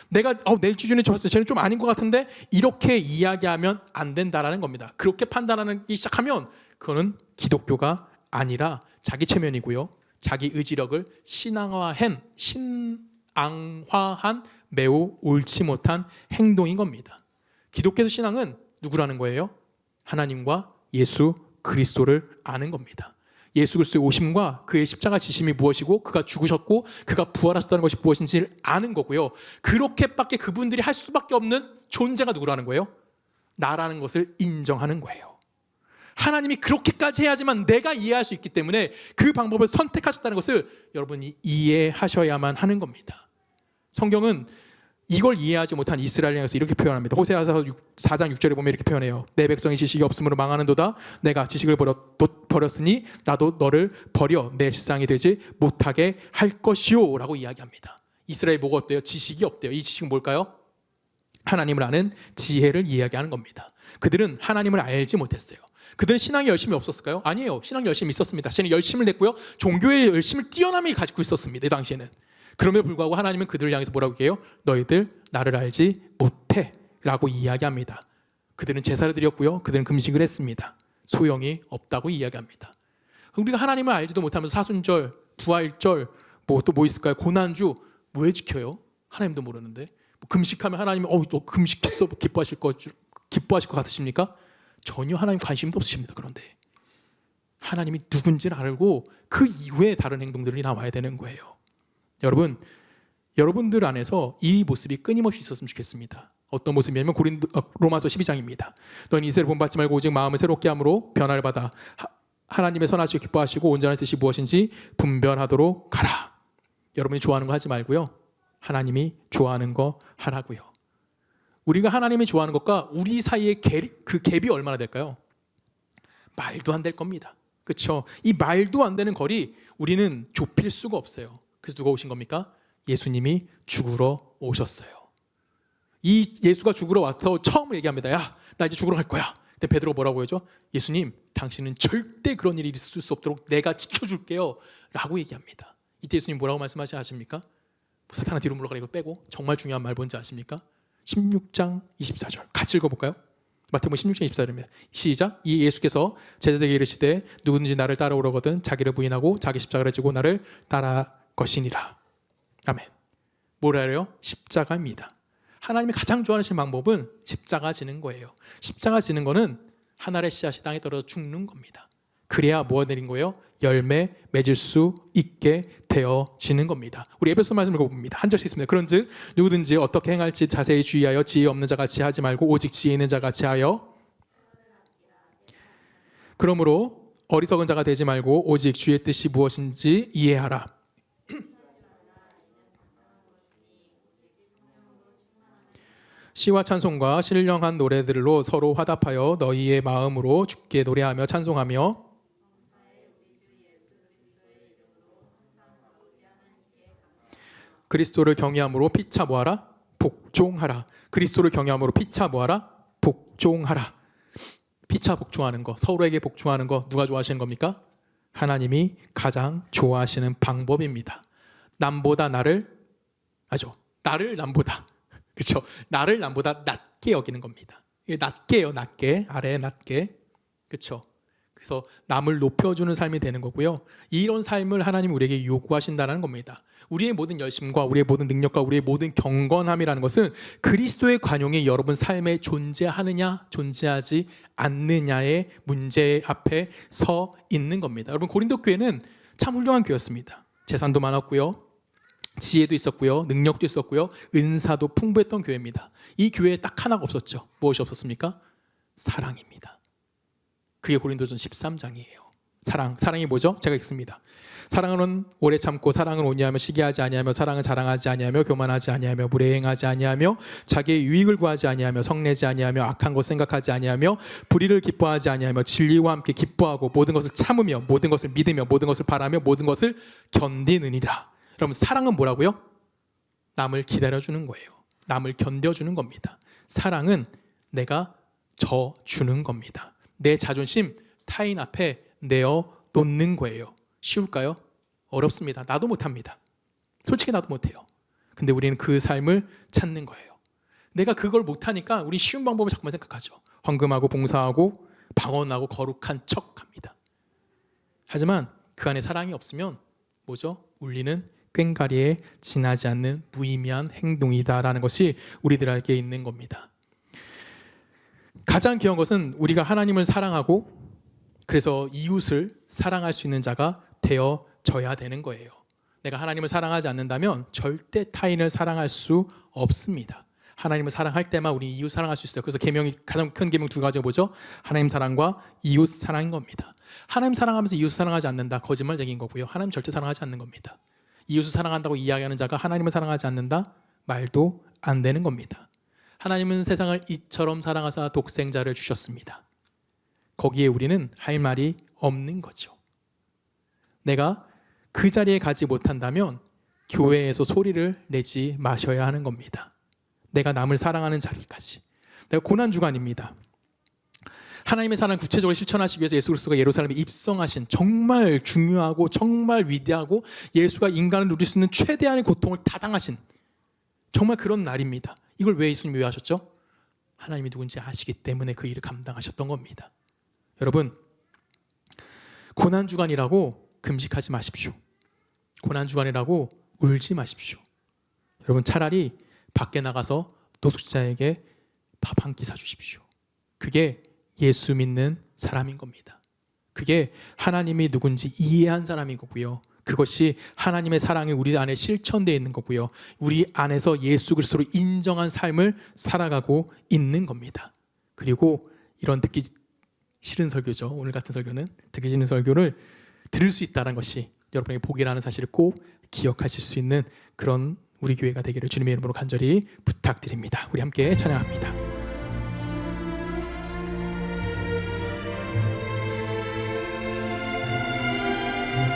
내가 내 기준이 좋았어요, 쟤는 좀 아닌 것 같은데, 이렇게 이야기하면 안 된다라는 겁니다. 그렇게 판단하기 시작하면 그거는 기독교가 아니라 자기 체면이고요, 자기 의지력을 신앙화한 매우 옳지 못한 행동인 겁니다. 기독교 신앙은 누구라는 거예요? 하나님과 예수 그리스도를 아는 겁니다. 예수 그리스도의 오심과 그의 십자가 지심이 무엇이고 그가 죽으셨고 그가 부활하셨다는 것이 무엇인지를 아는 거고요. 그렇게밖에 그분들이 할 수밖에 없는 존재가 누구라는 거예요? 나라는 것을 인정하는 거예요. 하나님이 그렇게까지 해야지만 내가 이해할 수 있기 때문에 그 방법을 선택하셨다는 것을 여러분이 이해하셔야만 하는 겁니다. 성경은 이걸 이해하지 못한 이스라엘을 향해서 이렇게 표현합니다. 호세아서 4장 6절에 보면 이렇게 표현해요. 내 백성이 지식이 없으므로 망하는도다. 내가 지식을 버렸으니 나도 너를 버려 내 실상이 되지 못하게 할 것이요 라고 이야기합니다. 이스라엘이 뭐가 없대요? 지식이 없대요. 이 지식은 뭘까요? 하나님을 아는 지혜를 이야기하는 겁니다. 그들은 하나님을 알지 못했어요. 그들은 신앙에 열심이 없었을까요? 아니에요. 신앙 열심이 있었습니다. 자신의 열심을 냈고요, 종교의 열심을 뛰어남이 가지고 있었습니다. 이 당시에는. 그럼에도 불구하고 하나님은 그들을 향해서 뭐라고 얘기해요? 너희들 나를 알지 못해 라고 이야기합니다. 그들은 제사를 드렸고요, 그들은 금식을 했습니다. 소용이 없다고 이야기합니다. 우리가 하나님을 알지도 못하면서 사순절, 부활절, 또 있을까요? 고난주 왜 지켜요? 하나님도 모르는데. 금식하면 하나님이 너 금식했어 기뻐하실 것 같으십니까? 전혀 하나님 관심도 없으십니다. 그런데 하나님이 누군지를 알고 그 이후에 다른 행동들이 나와야 되는 거예요. 여러분들 안에서 이 모습이 끊임없이 있었으면 좋겠습니다. 어떤 모습이냐면 로마서 12장입니다. 너는 이세를 본받지 말고 오직 마음을 새롭게 함으로 변화를 받아 하나님의 선하시고 기뻐하시고 온전한 뜻이 무엇인지 분별하도록 가라. 여러분이 좋아하는 거 하지 말고요, 하나님이 좋아하는 거 하라고요. 우리가 하나님이 좋아하는 것과 우리 사이의 그 갭이 얼마나 될까요? 말도 안 될 겁니다. 그렇죠? 이 말도 안 되는 거리 우리는 좁힐 수가 없어요. 그래서 누가 오신 겁니까? 예수님이 죽으러 오셨어요. 이 예수가 죽으러 와서 처음 얘기합니다. 야, 나 이제 죽으러 갈 거야. 근데 베드로가 뭐라고 하죠? 예수님, 당신은 절대 그런 일이 있을 수 없도록 내가 지켜줄게요 라고 얘기합니다. 이때 예수님 뭐라고 말씀하십니까? 사탄아 뒤로 물러가라 이거 빼고 정말 중요한 말 뭔지 아십니까? 16장 24절 같이 읽어볼까요? 마태복음 16장 24절입니다. 시작. 이 예수께서 제자들에게 이르시되 누구든지 나를 따라오려거든 자기를 부인하고 자기 십자가를 지고 나를 따라 것이니라. 아멘. 뭐라 해요? 십자가입니다. 하나님이 가장 좋아하시는 방법은 십자가 지는 거예요. 십자가 지는 거는 하늘의 씨앗이 땅에 떨어져 죽는 겁니다. 그래야 뭐가 되는 거예요? 열매 맺을 수 있게 되어지는 겁니다. 우리 에베소 말씀을 읽어봅니다. 한 절씩 있습니다. 그런즉 누구든지 어떻게 행할지 자세히 주의하여 지혜 없는 자같이 하지 말고 오직 지혜 있는 자같이 하여, 그러므로 어리석은 자가 되지 말고 오직 주의 뜻이 무엇인지 이해하라. 시와 찬송과 신령한 노래들로 서로 화답하여 너희의 마음으로 주께 노래하며 찬송하며 그리스도를 경외함으로 피차 뭐하라? 복종하라. 그리스도를 경외함으로 피차 뭐하라? 복종하라. 피차 복종하는 거, 서로에게 복종하는 거 누가 좋아하시는 겁니까? 하나님이 가장 좋아하시는 방법입니다. 남보다 나를 남보다, 그렇죠? 나를 남보다 낮게 여기는 겁니다. 이게 낮게요, 낮게. 아래에 낮게. 그렇죠? 그래서 남을 높여주는 삶이 되는 거고요. 이런 삶을 하나님 우리에게 요구하신다는 겁니다. 우리의 모든 열심과 우리의 모든 능력과 우리의 모든 경건함이라는 것은 그리스도의 관용이 여러분 삶에 존재하느냐 존재하지 않느냐의 문제 앞에 서 있는 겁니다. 여러분 고린도 교회는 참 훌륭한 교회였습니다. 재산도 많았고요, 지혜도 있었고요, 능력도 있었고요, 은사도 풍부했던 교회입니다. 이 교회에 딱 하나가 없었죠. 무엇이 없었습니까? 사랑입니다. 그게 고린도전 13장이에요. 사랑이 뭐죠? 제가 읽습니다. 사랑은 오래 참고, 사랑은 온유하며 시기하지 아니하며, 사랑은 자랑하지 아니하며, 교만하지 아니하며, 무례행하지 아니하며, 자기의 유익을 구하지 아니하며, 성내지 아니하며, 악한 것 생각하지 아니하며, 불의를 기뻐하지 아니하며, 진리와 함께 기뻐하고, 모든 것을 참으며, 모든 것을 믿으며, 모든 것을 바라며, 모든 것을 견디느니라. 여러분 사랑은 뭐라고요? 남을 기다려주는 거예요. 남을 견뎌주는 겁니다. 사랑은 내가 져주는 겁니다. 내 자존심 타인 앞에 내어놓는 거예요. 쉬울까요? 어렵습니다. 나도 못합니다. 솔직히 나도 못해요. 근데 우리는 그 삶을 찾는 거예요. 내가 그걸 못하니까 우리 쉬운 방법을 자꾸만 생각하죠. 황금하고 봉사하고 방언하고 거룩한 척합니다. 하지만 그 안에 사랑이 없으면 뭐죠? 울리는 꽹가리에 지나지 않는 무의미한 행동이다라는 것이 우리들에게 있는 겁니다. 가장 귀한 것은 우리가 하나님을 사랑하고 그래서 이웃을 사랑할 수 있는 자가 되어져야 되는 거예요. 내가 하나님을 사랑하지 않는다면 절대 타인을 사랑할 수 없습니다. 하나님을 사랑할 때만 우리 이웃 사랑할 수 있어요. 그래서 계명이 가장 큰 계명 두 가지가 뭐죠? 하나님 사랑과 이웃 사랑인 겁니다. 하나님 사랑하면서 이웃 사랑하지 않는다, 거짓말쟁인 거고요. 하나님 절대 사랑하지 않는 겁니다. 이웃을 사랑한다고 이야기하는 자가 하나님을 사랑하지 않는다, 말도 안 되는 겁니다. 하나님은 세상을 이처럼 사랑하사 독생자를 주셨습니다. 거기에 우리는 할 말이 없는 거죠. 내가 그 자리에 가지 못한다면 교회에서 소리를 내지 마셔야 하는 겁니다. 내가 남을 사랑하는 자리까지. 내가 고난주간입니다. 하나님의 사랑을 구체적으로 실천하시기 위해서 예수 그리스도가 예루살렘에 입성하신 정말 중요하고 정말 위대하고 예수가 인간을 누릴 수 있는 최대한의 고통을 다 당하신 정말 그런 날입니다. 이걸 왜 예수님이 왜 하셨죠? 하나님이 누군지 아시기 때문에 그 일을 감당하셨던 겁니다. 여러분, 고난주간이라고 금식하지 마십시오. 고난주간이라고 울지 마십시오. 여러분 차라리 밖에 나가서 노숙자에게 밥 한 끼 사주십시오. 그게 예수 믿는 사람인 겁니다. 그게 하나님이 누군지 이해한 사람인 거고요. 그것이 하나님의 사랑이 우리 안에 실천되어 있는 거고요. 우리 안에서 예수 그리스도로 인정한 삶을 살아가고 있는 겁니다. 그리고 이런 듣기 싫은 설교죠. 오늘 같은 설교는 듣기 싫은 설교를 들을 수 있다는 것이 여러분에게 복이라는 사실을 꼭 기억하실 수 있는 그런 우리 교회가 되기를 주님의 이름으로 간절히 부탁드립니다. 우리 함께 찬양합니다.